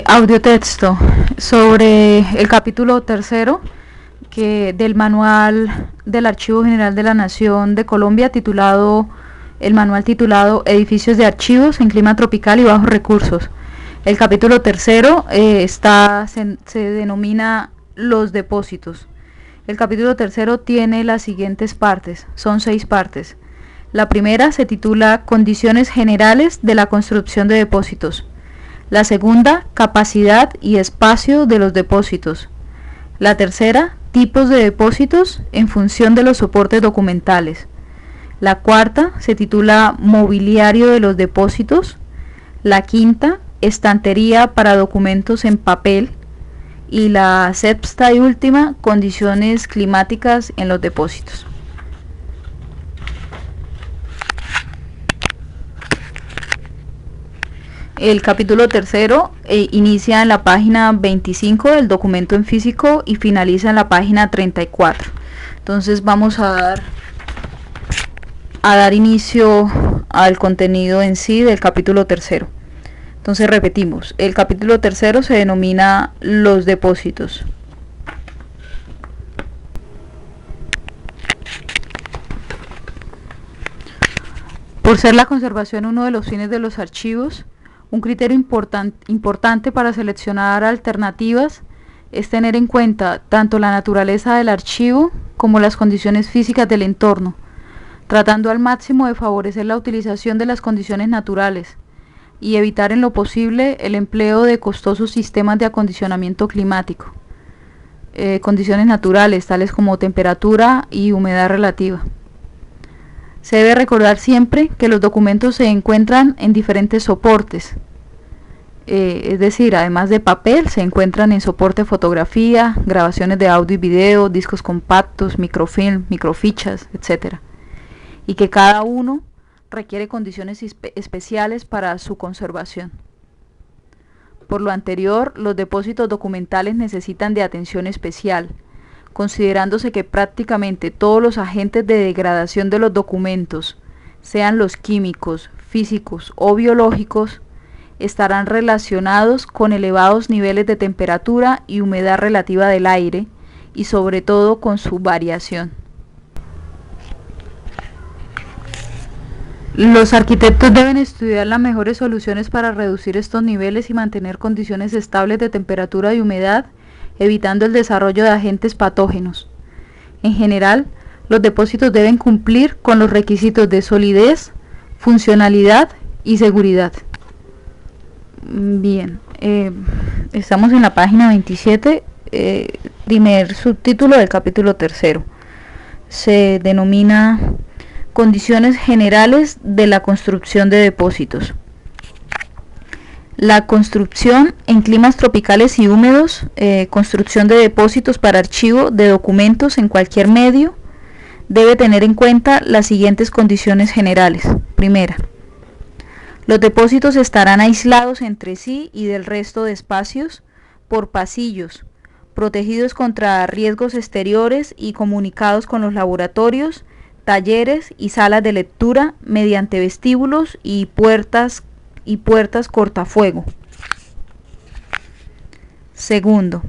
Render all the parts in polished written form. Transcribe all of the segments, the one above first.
Audiotexto sobre el capítulo tercero del manual del Archivo General de la Nación de Colombia, el manual titulado Edificios de Archivos en Clima Tropical y Bajos Recursos. El capítulo tercero se denomina Los Depósitos. El capítulo tercero tiene las siguientes partes, son 6 partes. La primera se titula Condiciones Generales de la Construcción de Depósitos. La segunda, capacidad y espacio de los depósitos. La tercera, tipos de depósitos en función de los soportes documentales. La cuarta se titula Mobiliario de los depósitos. La quinta, estantería para documentos en papel. Y la sexta y última, condiciones climáticas en los depósitos. El capítulo tercero inicia en la página 25 del documento en físico y finaliza en la página 34. Entonces vamos a dar inicio al contenido en sí del capítulo tercero. Entonces repetimos, el capítulo tercero se denomina Los Depósitos. Por ser la conservación uno de los fines de los archivos, un criterio importante para seleccionar alternativas es tener en cuenta tanto la naturaleza del archivo como las condiciones físicas del entorno, tratando al máximo de favorecer la utilización de las condiciones naturales y evitar en lo posible el empleo de costosos sistemas de acondicionamiento climático, condiciones naturales tales como temperatura y humedad relativa. Se debe recordar siempre que los documentos se encuentran en diferentes soportes, es decir, además de papel, se encuentran en soporte fotografía, grabaciones de audio y video, discos compactos, microfilm, microfichas, etc. Y que cada uno requiere condiciones especiales para su conservación. Por lo anterior, los depósitos documentales necesitan de atención especial, considerándose que prácticamente todos los agentes de degradación de los documentos, sean los químicos, físicos o biológicos, estarán relacionados con elevados niveles de temperatura y humedad relativa del aire y sobre todo con su variación. Los arquitectos deben estudiar las mejores soluciones para reducir estos niveles y mantener condiciones estables de temperatura y humedad, evitando el desarrollo de agentes patógenos. En general, los depósitos deben cumplir con los requisitos de solidez, funcionalidad y seguridad. Bien, estamos en la página 27, primer subtítulo del capítulo tercero. Se denomina Condiciones Generales de la Construcción de Depósitos. La construcción en climas tropicales y húmedos, construcción de depósitos para archivo de documentos en cualquier medio, debe tener en cuenta las siguientes condiciones generales. Primera, los depósitos estarán aislados entre sí y del resto de espacios por pasillos, protegidos contra riesgos exteriores y comunicados con los laboratorios, talleres y salas de lectura mediante vestíbulos y puertas cortafuego. Segundo,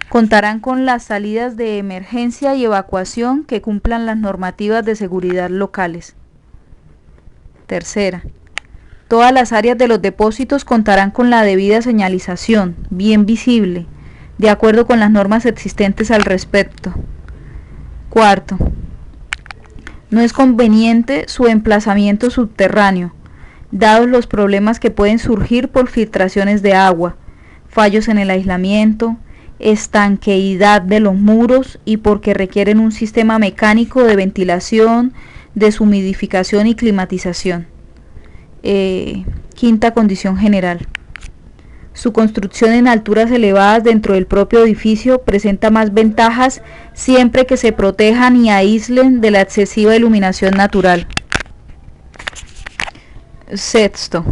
contarán con las salidas de emergencia y evacuación que cumplan las normativas de seguridad locales. Tercera, todas las áreas de los depósitos contarán con la debida señalización, bien visible, de acuerdo con las normas existentes al respecto. Cuarto, no es conveniente su emplazamiento subterráneo, dados los problemas que pueden surgir por filtraciones de agua, fallos en el aislamiento, estanqueidad de los muros y porque requieren un sistema mecánico de ventilación, deshumidificación y climatización. Quinta condición general. Su construcción en alturas elevadas dentro del propio edificio presenta más ventajas siempre que se protejan y aíslen de la excesiva iluminación natural. Sexto,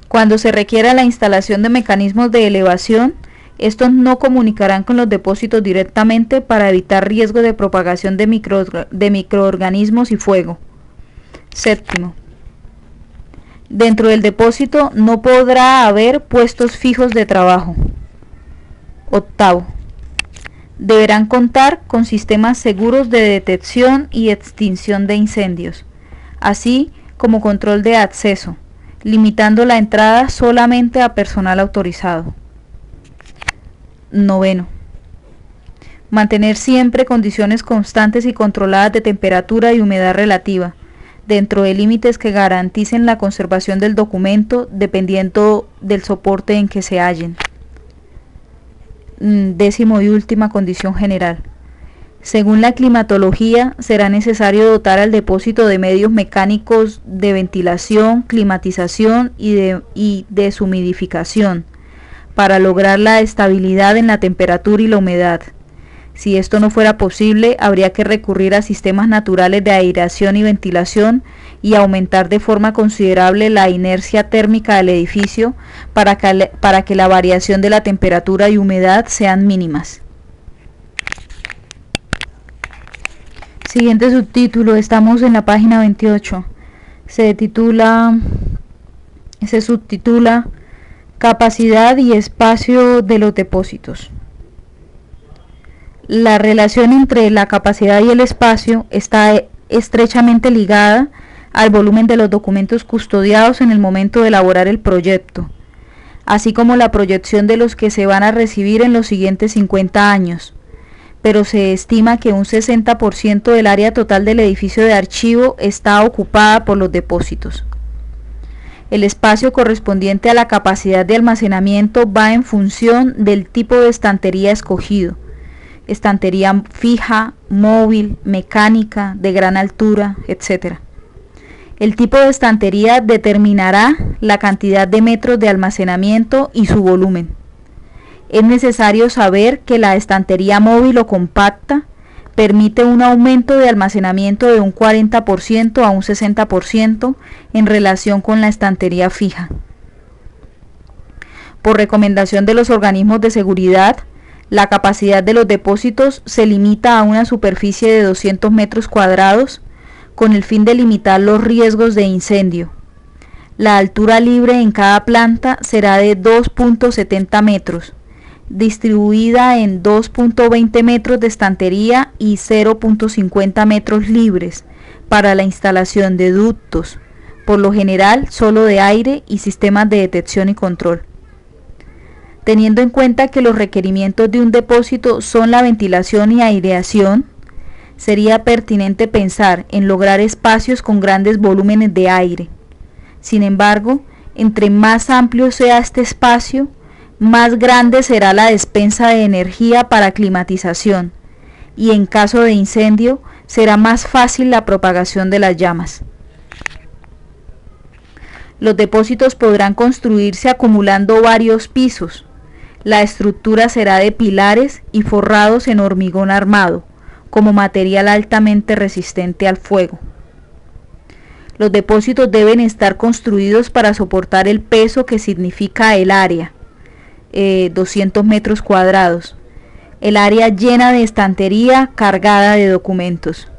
cuando se requiera la instalación de mecanismos de elevación, estos no comunicarán con los depósitos directamente para evitar riesgo de propagación de microorganismos y fuego. Séptimo, Dentro del depósito no podrá haber puestos fijos de trabajo. Octavo, deberán contar con sistemas seguros de detección y extinción de incendios, así como control de acceso, limitando la entrada solamente a personal autorizado. Noveno, mantener siempre condiciones constantes y controladas de temperatura y humedad relativa, dentro de límites que garanticen la conservación del documento dependiendo del soporte en que se hallen. Décimo y última condición general. Según la climatología, será necesario dotar al depósito de medios mecánicos de ventilación, climatización y deshumidificación para lograr la estabilidad en la temperatura y la humedad. Si esto no fuera posible, habría que recurrir a sistemas naturales de aireación y ventilación y aumentar de forma considerable la inercia térmica del edificio para que la variación de la temperatura y humedad sean mínimas. Siguiente subtítulo, estamos en la página 28. Se subtitula Capacidad y espacio de los depósitos. La relación entre la capacidad y el espacio está estrechamente ligada al volumen de los documentos custodiados en el momento de elaborar el proyecto, así como la proyección de los que se van a recibir en los siguientes 50 años, pero se estima que un 60% del área total del edificio de archivo está ocupada por los depósitos. El espacio correspondiente a la capacidad de almacenamiento va en función del tipo de estantería escogido: estantería fija, móvil, mecánica, de gran altura, etc. El tipo de estantería determinará la cantidad de metros de almacenamiento y su volumen. Es necesario saber que la estantería móvil o compacta permite un aumento de almacenamiento de un 40% a un 60% en relación con la estantería fija. Por recomendación de los organismos de seguridad, la capacidad de los depósitos se limita a una superficie de 200 metros cuadrados con el fin de limitar los riesgos de incendio. La altura libre en cada planta será de 2.70 metros, distribuida en 2.20 metros de estantería y 0.50 metros libres para la instalación de ductos, por lo general solo de aire, y sistemas de detección y control. Teniendo en cuenta que los requerimientos de un depósito son la ventilación y aireación, sería pertinente pensar en lograr espacios con grandes volúmenes de aire. Sin embargo, entre más amplio sea este espacio, más grande será la despensa de energía para climatización, y en caso de incendio será más fácil la propagación de las llamas. Los depósitos podrán construirse acumulando varios pisos. La estructura será de pilares y forrados en hormigón armado, como material altamente resistente al fuego. Los depósitos deben estar construidos para soportar el peso que significa el área, 200 metros cuadrados, el área llena de estantería cargada de documentos.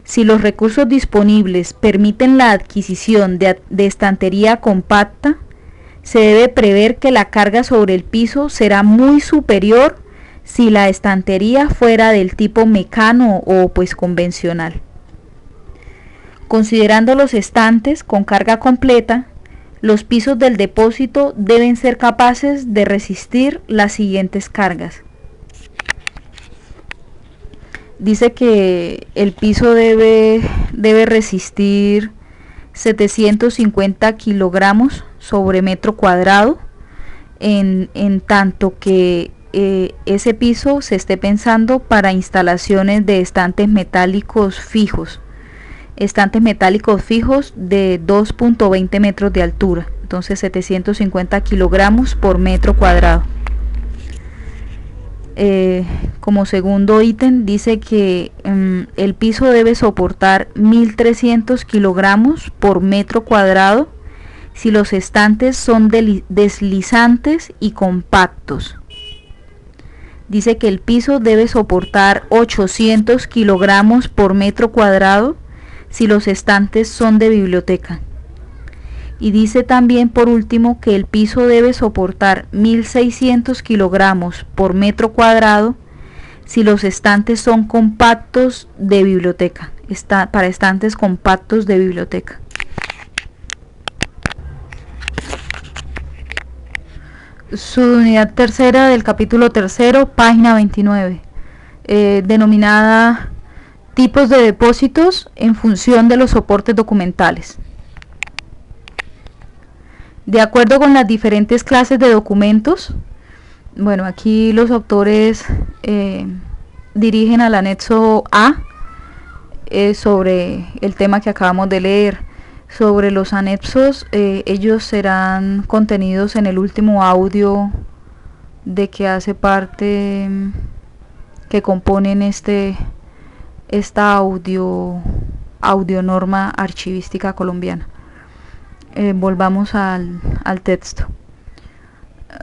Si los recursos disponibles permiten la adquisición de estantería compacta, se debe prever que la carga sobre el piso será muy superior si la estantería fuera del tipo mecano o convencional. Considerando los estantes con carga completa, los pisos del depósito deben ser capaces de resistir las siguientes cargas. Dice que el piso debe resistir 750 kilogramos sobre metro cuadrado, en tanto que ese piso se esté pensando para instalaciones de estantes metálicos fijos de 2.20 metros de altura, entonces 750 kilogramos por metro cuadrado. Como segundo ítem dice que el piso debe soportar 1.300 kilogramos por metro cuadrado si los estantes son deslizantes y compactos. Dice que el piso debe soportar 800 kilogramos por metro cuadrado si los estantes son de biblioteca. Y dice también, por último, que el piso debe soportar 1.600 kilogramos por metro cuadrado si los estantes son compactos de biblioteca, para estantes compactos de biblioteca. Subunidad tercera del capítulo tercero, página 29, denominada tipos de depósitos en función de los soportes documentales. De acuerdo con las diferentes clases de documentos, bueno, aquí los autores dirigen al anexo A sobre el tema que acabamos de leer. Sobre los anexos, ellos serán contenidos en el último audio de que hace parte, que componen esta audionorma archivística colombiana. Volvamos al texto.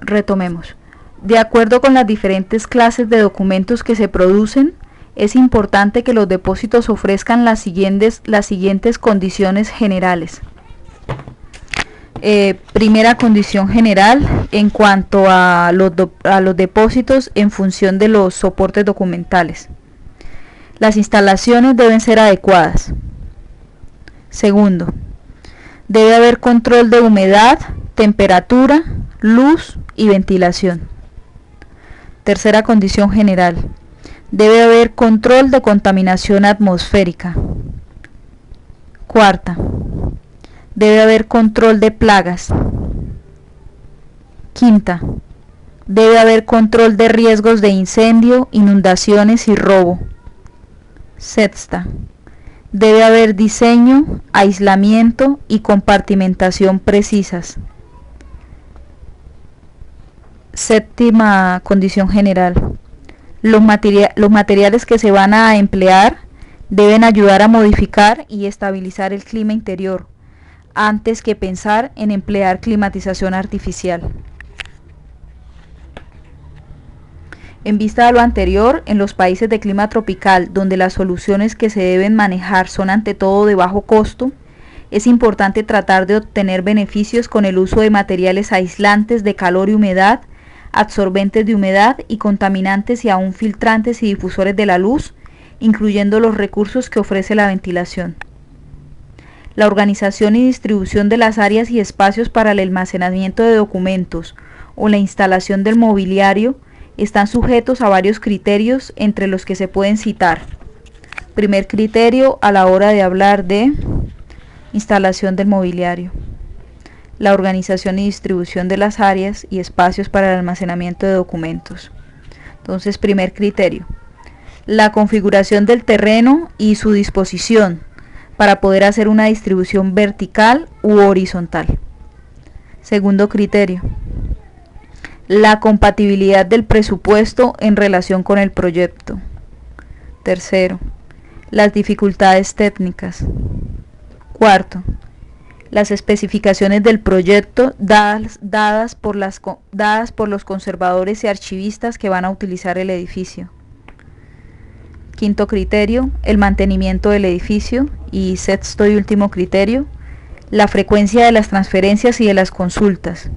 Retomemos. De acuerdo con las diferentes clases de documentos que se producen, es importante que los depósitos ofrezcan las siguientes condiciones generales. Primera condición general, en cuanto a los depósitos en función de los soportes documentales. Las instalaciones deben ser adecuadas. Segundo, debe haber control de humedad, temperatura, luz y ventilación. Tercera condición general, debe haber control de contaminación atmosférica. Cuarta, debe haber control de plagas. Quinta, debe haber control de riesgos de incendio, inundaciones y robo. Sexta, debe haber diseño, aislamiento y compartimentación precisas. Séptima condición general, los materiales que se van a emplear deben ayudar a modificar y estabilizar el clima interior, antes que pensar en emplear climatización artificial. En vista de lo anterior, en los países de clima tropical, donde las soluciones que se deben manejar son ante todo de bajo costo, es importante tratar de obtener beneficios con el uso de materiales aislantes de calor y humedad, absorbentes de humedad y contaminantes y aún filtrantes y difusores de la luz, incluyendo los recursos que ofrece la ventilación. La organización y distribución de las áreas y espacios para el almacenamiento de documentos o la instalación del mobiliario están sujetos a varios criterios, entre los que se pueden citar. Primer criterio a la hora de hablar de instalación del mobiliario: la organización y distribución de las áreas y espacios para el almacenamiento de documentos. Entonces, primer criterio, la configuración del terreno y su disposición para poder hacer una distribución vertical u horizontal. Segundo criterio, la compatibilidad del presupuesto en relación con el proyecto. Tercero, las dificultades técnicas. Cuarto, las especificaciones del proyecto dadas por los conservadores y archivistas que van a utilizar el edificio. Quinto criterio, el mantenimiento del edificio. Y sexto y último criterio, la frecuencia de las transferencias y de las consultas.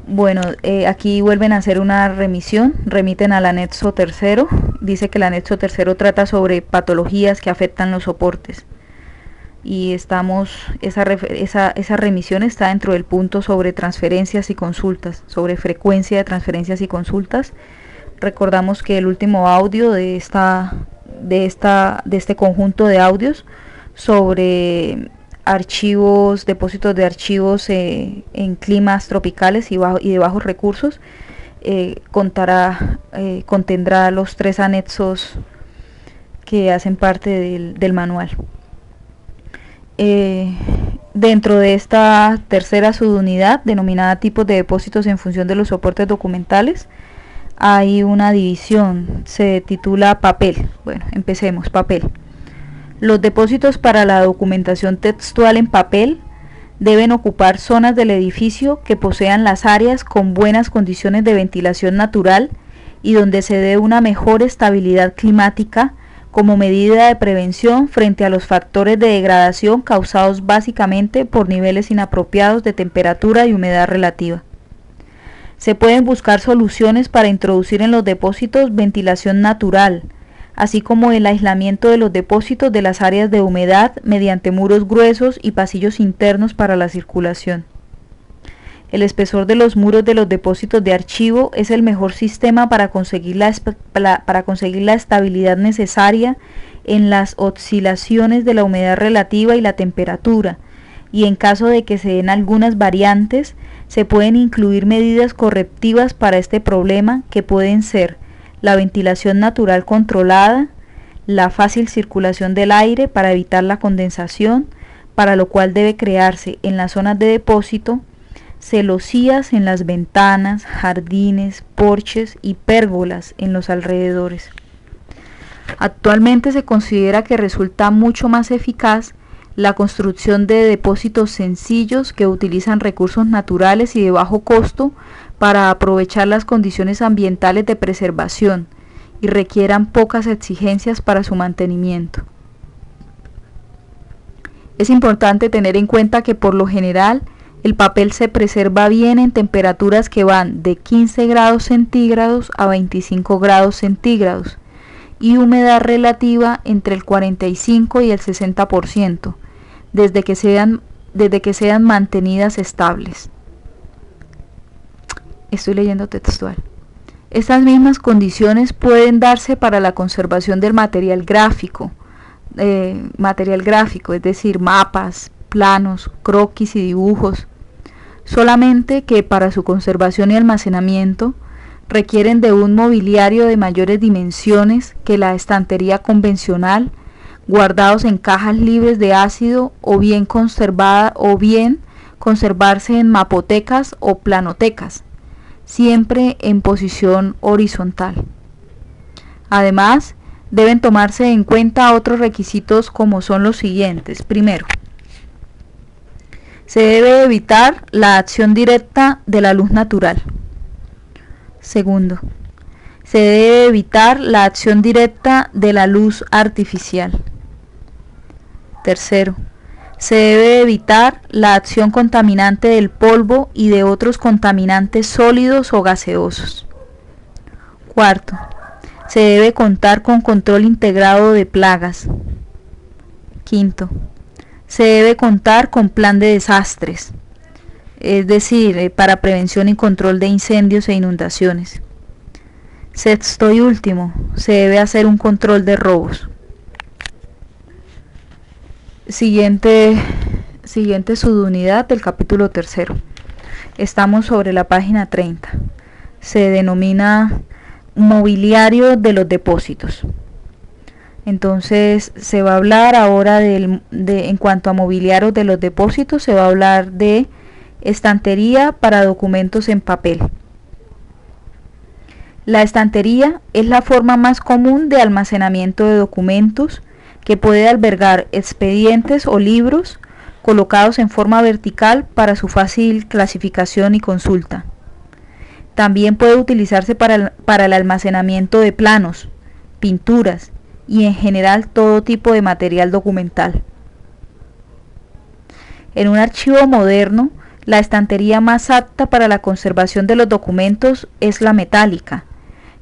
Bueno, aquí vuelven a hacer una remisión, remiten al anexo tercero. Dice que el anexo tercero trata sobre patologías que afectan los soportes. Y esa remisión está dentro del punto sobre transferencias y consultas, sobre frecuencia de transferencias y consultas. Recordamos que el último audio de este conjunto de audios sobre archivos, depósitos de archivos en climas tropicales y de bajos recursos, contendrá los 3 anexos que hacen parte del manual. Dentro de esta tercera subunidad, denominada tipos de depósitos en función de los soportes documentales, hay una división, se titula papel. Bueno, empecemos, papel. Los depósitos para la documentación textual en papel deben ocupar zonas del edificio que posean las áreas con buenas condiciones de ventilación natural y donde se dé una mejor estabilidad climática, como medida de prevención frente a los factores de degradación causados básicamente por niveles inapropiados de temperatura y humedad relativa. Se pueden buscar soluciones para introducir en los depósitos ventilación natural, así como el aislamiento de los depósitos de las áreas de humedad mediante muros gruesos y pasillos internos para la circulación. El espesor de los muros de los depósitos de archivo es el mejor sistema para conseguir la estabilidad necesaria en las oscilaciones de la humedad relativa y la temperatura, y en caso de que se den algunas variantes, se pueden incluir medidas correctivas para este problema que pueden ser la ventilación natural controlada, la fácil circulación del aire para evitar la condensación, para lo cual debe crearse en las zonas de depósito celosías en las ventanas, jardines, porches y pérgolas en los alrededores. Actualmente se considera que resulta mucho más eficaz la construcción de depósitos sencillos que utilizan recursos naturales y de bajo costo para aprovechar las condiciones ambientales de preservación y requieran pocas exigencias para su mantenimiento. Es importante tener en cuenta que por lo general el papel se preserva bien en temperaturas que van de 15 grados centígrados a 25 grados centígrados y humedad relativa entre el 45 y el 60%, desde que sean mantenidas estables. Estoy leyendo textual. Estas mismas condiciones pueden darse para la conservación del material gráfico, es decir, mapas, planos, croquis y dibujos, solamente que para su conservación y almacenamiento requieren de un mobiliario de mayores dimensiones que la estantería convencional, guardados en cajas libres de ácido o bien conservarse en mapotecas o planotecas, siempre en posición horizontal. Además, deben tomarse en cuenta otros requisitos como son los siguientes. Primero, se debe evitar la acción directa de la luz natural. Segundo, se debe evitar la acción directa de la luz artificial. Tercero, se debe evitar la acción contaminante del polvo y de otros contaminantes sólidos o gaseosos. Cuarto, se debe contar con control integrado de plagas. Quinto, se debe contar con plan de desastres, es decir, para prevención y control de incendios e inundaciones. Sexto y último, se debe hacer un control de robos. Siguiente subunidad del capítulo 3. Estamos sobre la página 30. Se denomina mobiliario de los depósitos. Entonces se va a hablar ahora en cuanto a mobiliario de los depósitos, se va a hablar de estantería para documentos en papel. La estantería es la forma más común de almacenamiento de documentos que puede albergar expedientes o libros colocados en forma vertical para su fácil clasificación y consulta. También puede utilizarse para el almacenamiento de planos, pinturas y en general todo tipo de material documental. En un archivo moderno, la estantería más apta para la conservación de los documentos es la metálica,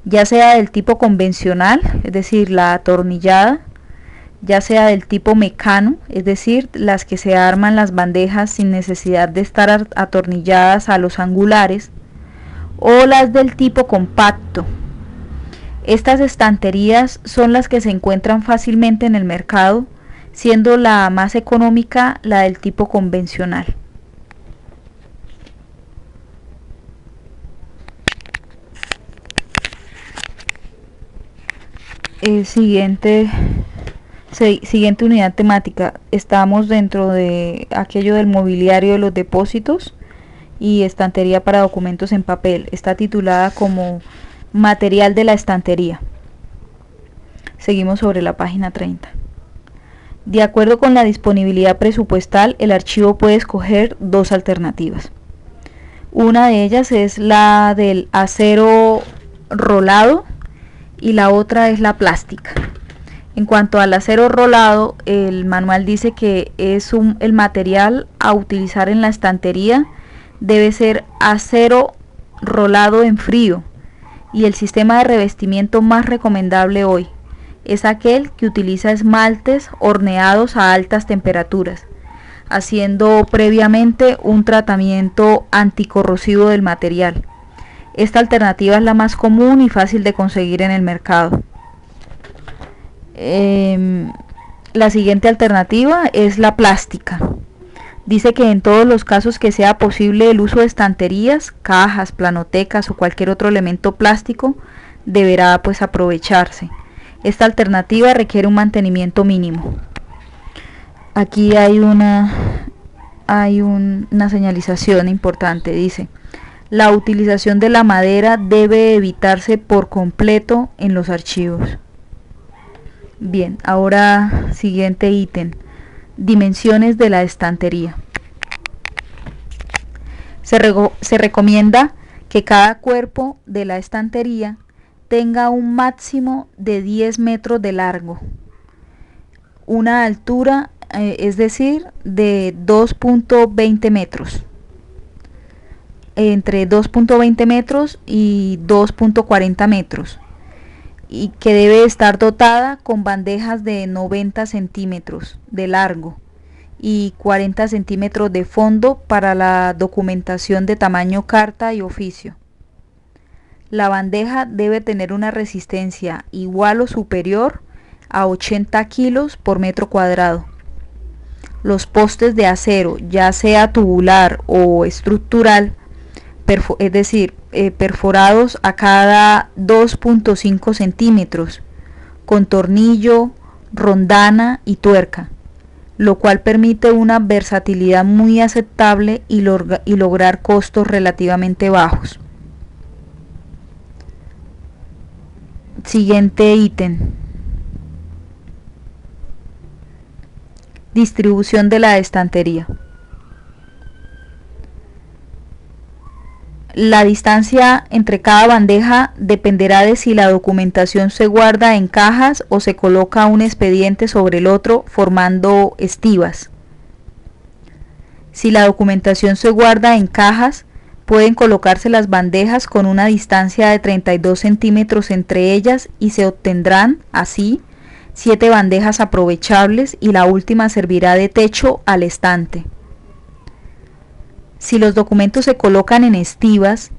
ya sea del tipo convencional, es decir, la atornillada, ya sea del tipo mecano, es decir, las que se arman las bandejas sin necesidad de estar atornilladas a los angulares, o las del tipo compacto. Estas estanterías son las que se encuentran fácilmente en el mercado, siendo la más económica la del tipo convencional. Siguiente unidad temática. Estamos dentro de aquello del mobiliario de los depósitos y estantería para documentos en papel. Está titulada como material de la estantería. Seguimos sobre la página 30. De acuerdo con la disponibilidad presupuestal, el archivo puede escoger dos alternativas. Una de ellas es la del acero rolado y la otra es la plástica. En cuanto al acero rolado, el manual dice que el material a utilizar en la estantería debe ser acero rolado en frío, y el sistema de revestimiento más recomendable hoy es aquel que utiliza esmaltes horneados a altas temperaturas, haciendo previamente un tratamiento anticorrosivo del material. Esta alternativa es la más común y fácil de conseguir en el mercado. La siguiente alternativa es la plástica. Dice que en todos los casos que sea posible el uso de estanterías, cajas, planotecas o cualquier otro elemento plástico deberá pues aprovecharse. Esta alternativa requiere un mantenimiento mínimo. Aquí hay una señalización importante. Dice: la utilización de la madera debe evitarse por completo en los archivos. Bien, ahora siguiente ítem: dimensiones de la estantería. Se recomienda que cada cuerpo de la estantería tenga un máximo de 10 metros de largo, una altura, es decir, de 2.20 metros, entre 2.20 metros y 2.40 metros, y que debe estar dotada con bandejas de 90 centímetros de largo y 40 centímetros de fondo para la documentación de tamaño carta y oficio. La bandeja debe tener una resistencia igual o superior a 80 kilos por metro cuadrado. Los postes de acero, ya sea tubular o estructural, es decir, perforados a cada 2.5 centímetros, con tornillo, rondana y tuerca, lo cual permite una versatilidad muy aceptable y lograr costos relativamente bajos. Siguiente ítem: distribución de la estantería. La distancia entre cada bandeja dependerá de si la documentación se guarda en cajas o se coloca un expediente sobre el otro formando estivas. Si la documentación se guarda en cajas, pueden colocarse las bandejas con una distancia de 32 centímetros entre ellas y se obtendrán así 7 bandejas aprovechables, y la última servirá de techo al estante. Si los documentos se colocan en estivas,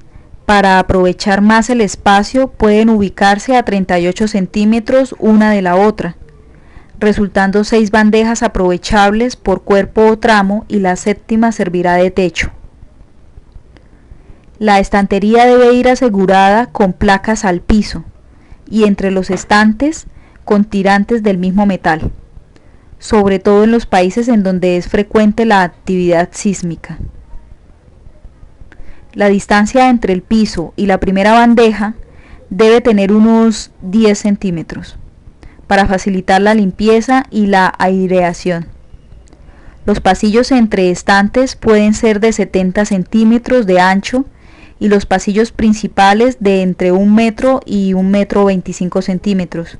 para aprovechar más el espacio pueden ubicarse a 38 centímetros una de la otra, resultando 6 bandejas aprovechables por cuerpo o tramo, y la séptima servirá de techo. La estantería debe ir asegurada con placas al piso y entre los estantes con tirantes del mismo metal, sobre todo en los países en donde es frecuente la actividad sísmica. La distancia entre el piso y la primera bandeja debe tener unos 10 centímetros para facilitar la limpieza y la aireación. Los pasillos entre estantes pueden ser de 70 centímetros de ancho y los pasillos principales de entre 1 metro y 1 metro 25 centímetros.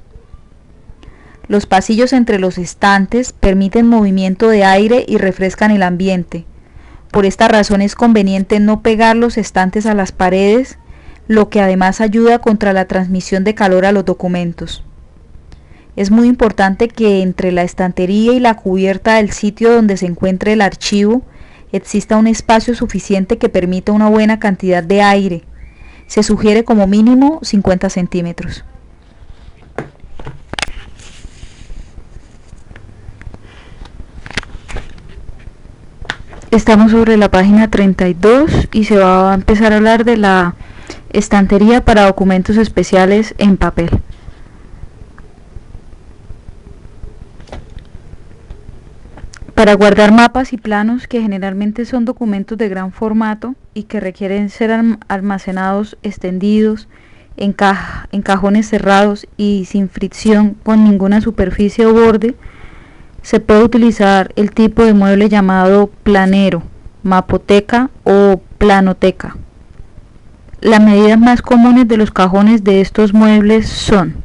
Los pasillos entre los estantes permiten movimiento de aire y refrescan el ambiente. Por esta razón es conveniente no pegar los estantes a las paredes, lo que además ayuda contra la transmisión de calor a los documentos. Es muy importante que entre la estantería y la cubierta del sitio donde se encuentre el archivo exista un espacio suficiente que permita una buena cantidad de aire. Se sugiere como mínimo 50 centímetros. Estamos sobre la página 32 y se va a empezar a hablar de la estantería para documentos especiales en papel. Para guardar mapas y planos, que generalmente son documentos de gran formato y que requieren ser almacenados extendidos en cajones cerrados y sin fricción con ninguna superficie o borde, se puede utilizar el tipo de mueble llamado planero, mapoteca o planoteca. Las medidas más comunes de los cajones de estos muebles son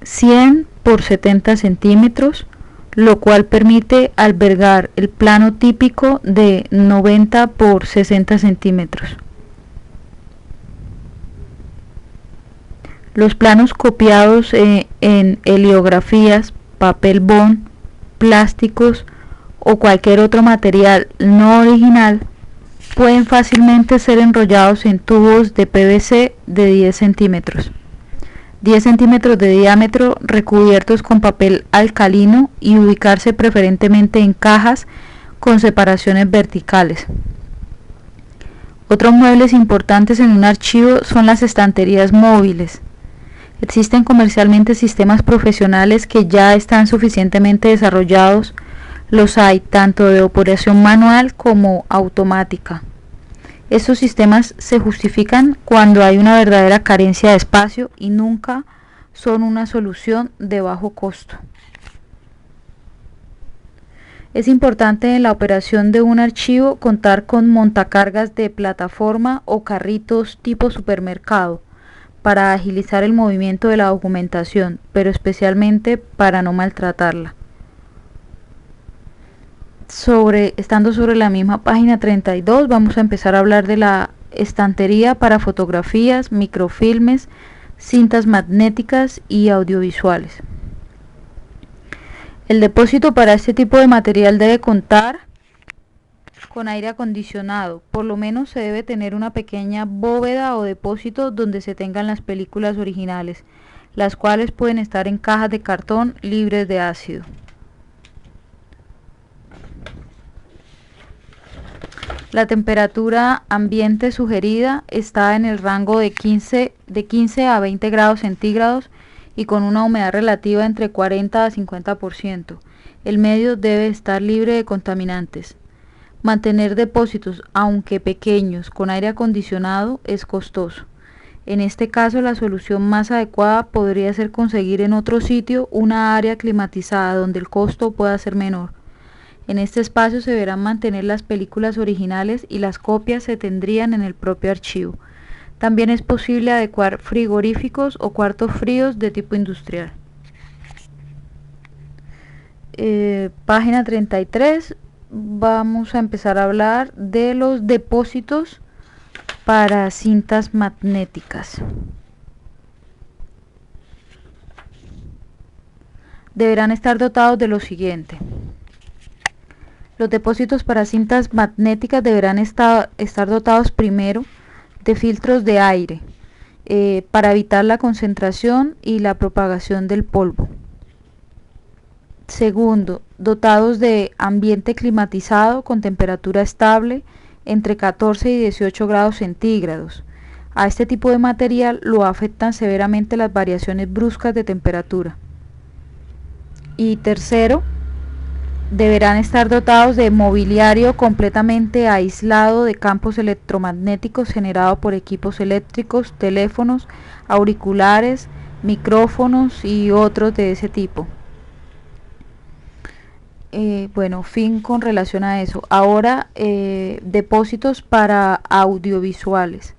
100 por 70 centímetros, lo cual permite albergar el plano típico de 90 por 60 centímetros. Los planos copiados en heliografías, papel bond, plásticos o cualquier otro material no original pueden fácilmente ser enrollados en tubos de PVC de 10 centímetros. 10 centímetros de diámetro recubiertos con papel alcalino y ubicarse preferentemente en cajas con separaciones verticales. Otros muebles importantes en un archivo son las estanterías móviles. Existen comercialmente sistemas profesionales que ya están suficientemente desarrollados. Los hay tanto de operación manual como automática. Estos sistemas se justifican cuando hay una verdadera carencia de espacio y nunca son una solución de bajo costo. Es importante en la operación de un archivo contar con montacargas de plataforma o carritos tipo supermercado para agilizar el movimiento de la documentación, pero especialmente para no maltratarla. Estando sobre la misma página 32, vamos a empezar a hablar de la estantería para fotografías, microfilmes, cintas magnéticas y audiovisuales. El depósito para este tipo de material debe contar con aire acondicionado. Por lo menos se debe tener una pequeña bóveda o depósito donde se tengan las películas originales, las cuales pueden estar en cajas de cartón libres de ácido. La temperatura ambiente sugerida está en el rango de 15 a 20 grados centígrados y con una humedad relativa entre 40 a 50%. El medio debe estar libre de contaminantes. Mantener depósitos, aunque pequeños, con aire acondicionado es costoso. En este caso, la solución más adecuada podría ser conseguir en otro sitio una área climatizada donde el costo pueda ser menor. En este espacio se deberán mantener las películas originales y las copias se tendrían en el propio archivo. También es posible adecuar frigoríficos o cuartos fríos de tipo industrial. Página 33. Vamos a empezar a hablar de los depósitos para cintas magnéticas. Deberán estar dotados de lo siguiente. Los depósitos para cintas magnéticas deberán estar dotados primero de filtros de aire para evitar la concentración y la propagación del polvo. Segundo, dotados de ambiente climatizado con temperatura estable entre 14 y 18 grados centígrados. A este tipo de material lo afectan severamente las variaciones bruscas de temperatura. Y tercero, deberán estar dotados de mobiliario completamente aislado de campos electromagnéticos generados por equipos eléctricos, teléfonos, auriculares, micrófonos y otros de ese tipo. Fin con relación a eso. Ahora, depósitos para audiovisuales.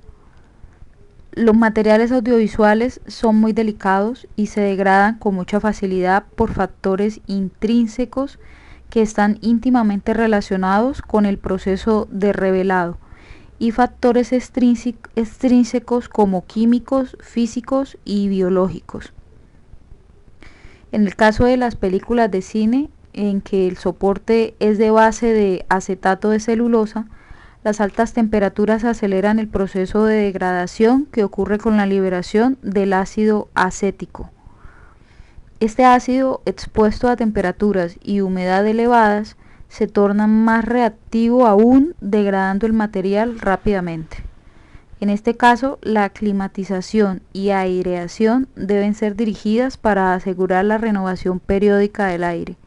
Los materiales audiovisuales son muy delicados y se degradan con mucha facilidad por factores intrínsecos que están íntimamente relacionados con el proceso de revelado y factores extrínsecos como químicos, físicos y biológicos. En el caso de las películas de cine, en que el soporte es de base de acetato de celulosa, las altas temperaturas aceleran el proceso de degradación que ocurre con la liberación del ácido acético. Este ácido, expuesto a temperaturas y humedad elevadas, se torna más reactivo aún, degradando el material rápidamente. En este caso, la climatización y aireación deben ser dirigidas para asegurar la renovación periódica del aire.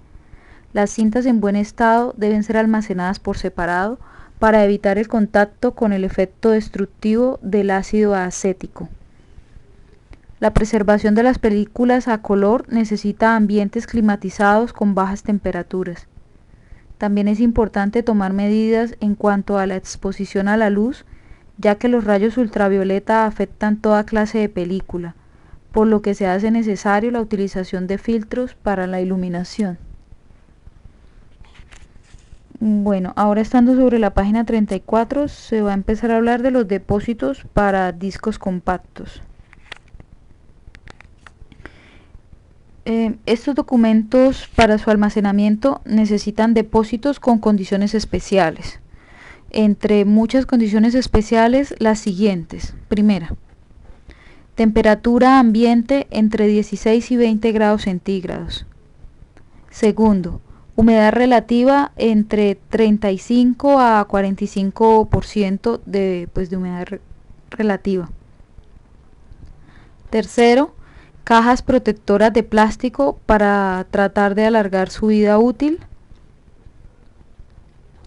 Las cintas en buen estado deben ser almacenadas por separado para evitar el contacto con el efecto destructivo del ácido acético. La preservación de las películas a color necesita ambientes climatizados con bajas temperaturas. También es importante tomar medidas en cuanto a la exposición a la luz, ya que los rayos ultravioleta afectan toda clase de película, por lo que se hace necesario la utilización de filtros para la iluminación. Bueno, ahora estando sobre la página 34, se va a empezar a hablar de los depósitos para discos compactos. Estos documentos para su almacenamiento necesitan depósitos con condiciones especiales. Entre muchas condiciones especiales, las siguientes. Primera, temperatura ambiente entre 16 y 20 grados centígrados. Segundo, humedad relativa entre 35 a 45% de humedad relativa. Tercero, cajas protectoras de plástico para tratar de alargar su vida útil.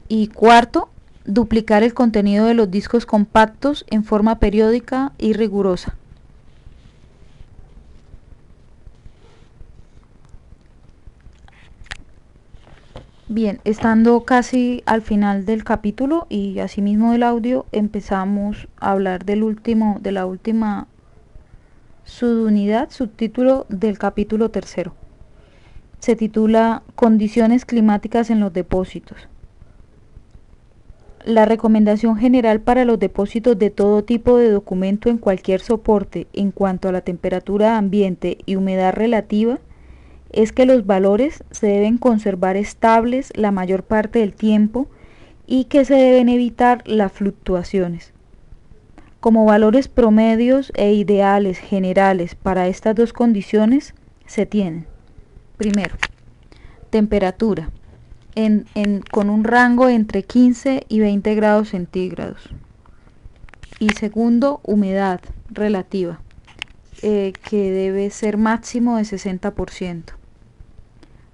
Y cuarto, duplicar el contenido de los discos compactos en forma periódica y rigurosa. Bien, estando casi al final del capítulo y asimismo del audio, empezamos a hablar de la última subtítulo del capítulo 3. Se titula Condiciones climáticas en los depósitos. La recomendación general para los depósitos de todo tipo de documento en cualquier soporte en cuanto a la temperatura ambiente y humedad relativa es que los valores se deben conservar estables la mayor parte del tiempo y que se deben evitar las fluctuaciones. Como valores promedios e ideales generales para estas dos condiciones se tienen: primero, temperatura con un rango entre 15 y 20 grados centígrados. Y segundo, humedad relativa, que debe ser máximo de 60%.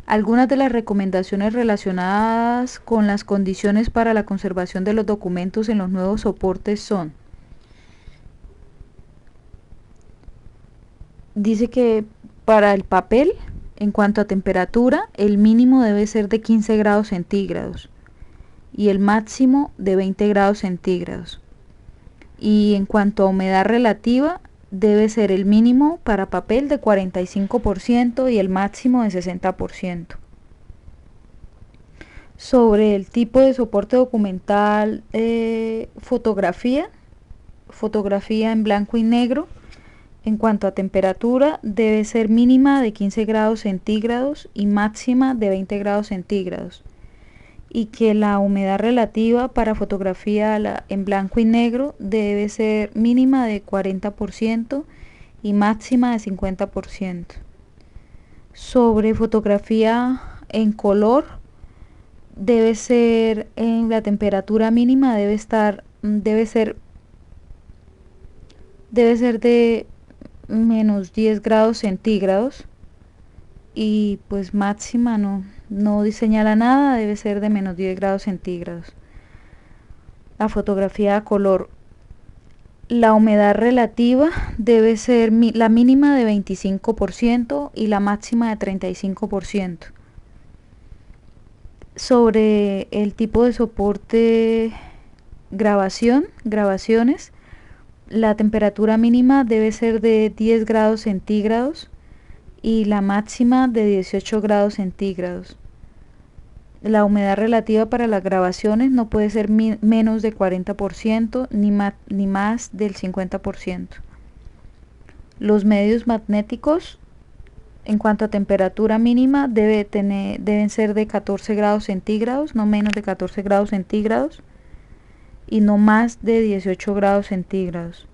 Algunas de las recomendaciones relacionadas con las condiciones para la conservación de los documentos en los nuevos soportes son: dice que para el papel, en cuanto a temperatura, el mínimo debe ser de 15 grados centígrados y el máximo de 20 grados centígrados. Y en cuanto a humedad relativa, debe ser el mínimo para papel de 45% y el máximo de 60%. Sobre el tipo de soporte documental, fotografía en blanco y negro, en cuanto a temperatura, debe ser mínima de 15 grados centígrados y máxima de 20 grados centígrados. Y que la humedad relativa para fotografía en blanco y negro debe ser mínima de 40% y máxima de 50%. Sobre fotografía en color, debe ser en la temperatura mínima debe ser de menos 10 grados centígrados y pues máxima no señala nada, debe ser de menos 10 grados centígrados. La fotografía a color, la humedad relativa debe ser la mínima de 25% y la máxima de 35%. Sobre el tipo de soporte grabaciones, la temperatura mínima debe ser de 10 grados centígrados y la máxima de 18 grados centígrados. La humedad relativa para las grabaciones no puede ser menos de 40% ni más del 50%. Los medios magnéticos, en cuanto a temperatura mínima, deben ser de 14 grados centígrados, no menos de 14 grados centígrados, y no más de 18 grados centígrados.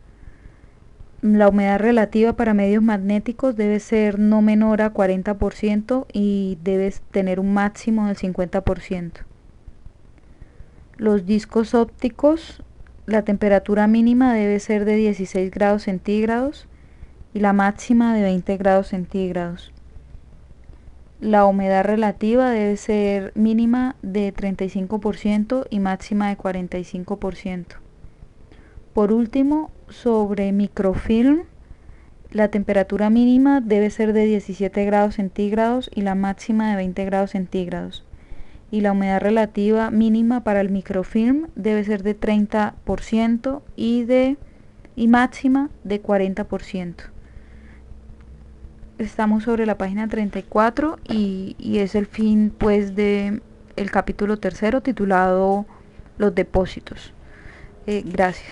La humedad relativa para medios magnéticos debe ser no menor a 40% y debe tener un máximo del 50%. Los discos ópticos, la temperatura mínima debe ser de 16 grados centígrados y la máxima de 20 grados centígrados. La humedad relativa debe ser mínima de 35% y máxima de 45%. Por último, sobre microfilm, la temperatura mínima debe ser de 17 grados centígrados y la máxima de 20 grados centígrados. Y la humedad relativa mínima para el microfilm debe ser de 30% y máxima de 40%. estamos sobre la página 34 y es el fin pues de el capítulo tercero titulado Los depósitos. Gracias.